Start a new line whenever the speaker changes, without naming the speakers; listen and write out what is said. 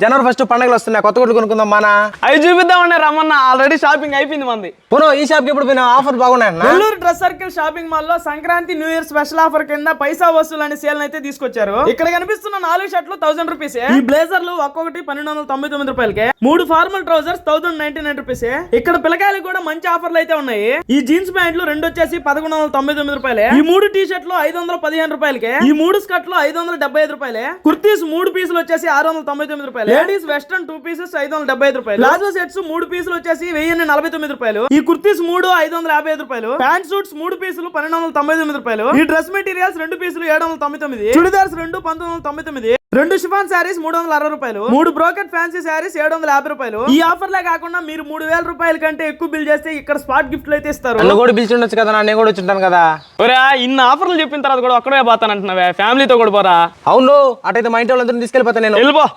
జనవరి 1 పండుగలు వస్తున్నాయి, కొత్త కొట్లు కొనుక్కుందాం మన.
అవి చూపిద్దామన్నా రమ్మన్న, ఆల్రెడీ షాపింగ్ అయిపోయింది మంది.
ఈ షాప్ కి ఇప్పుడు ఆఫర్ బాగున్నాయన్న.
Nellore dress circle shopping mall లో Sankranti new year special offer కింద పైసా వసూలు అనే సేల్ అయితే తీసుకొచ్చారు. ఇక్కడ కనిపిస్తున్న 4 షర్ట్లు 1000 రూపీస్. ఈ బ్లేజర్లు ఒక్కొక్కటి 1299 రూపాయలకే. 3 ఫార్మల్ ట్రౌజర్స్ 1099 రూపీస్. ఇక్కడ పిల్లకాయలు కూడా మంచి ఆఫర్లు అయితే ఉన్నాయి. ఈ జీన్స్ ప్యాంట్లు 2 వచ్చేసి 1199 రూపాయలే. ఈ 3 టీ షర్ట్లు 515 రూపాయలకే. ఈ 3 స్కర్ట్లు 575 రూపాయలే. కుర్తీస్ 3 పీసులు వచ్చేసి 699 రూపాయలు. లేడీస్ వెస్టర్న్ 2 పీసెస్ 575 రూపాయలు. ప్లాజో సెట్స్ 3 పీసులు వచ్చేసి 1049 రూపాయలు. ఈ కుర్తీస్ 3 555 రూపాయలు. ప్యాంట్ సూట్స్ 3 పీసులు 1299 రూపాయలు. ఈ డ్రెస్ మెటీరియల్స్ 2 పీసులు 799. చుడిదార్స్ 2 1999. 2 షిఫాన్ శారీస్ 360 రూపాయలు. 3 బ్రోకెట్ ఫ్యాన్సీ శారీస్ 750 రూపాయలు. ఈ ఆఫర్ లే కాకుండా మీరు 3000 రూపాయల కంటే ఎక్కువ బిల్ చేస్తే ఇక్కడ స్పాట్ గిఫ్ట్లు అయితే ఇస్తారు.
నన్ను కూడా పిలిచి ఉండొచ్చు కదా, నేను కూడా వచ్చి ఉంటాను కదా.
ఇన్ని ఆఫర్లు చెప్పిన తర్వాత కూడా ఒక్కడే పోతానంటున్నావే, ఫ్యామిలీతో కూడా పోరా.
అవును, అటైతే మా ఇంటి వాళ్ళందరినీ తీసుకెళ్ళిపోతాను నేను.
వెళ్ళిపో.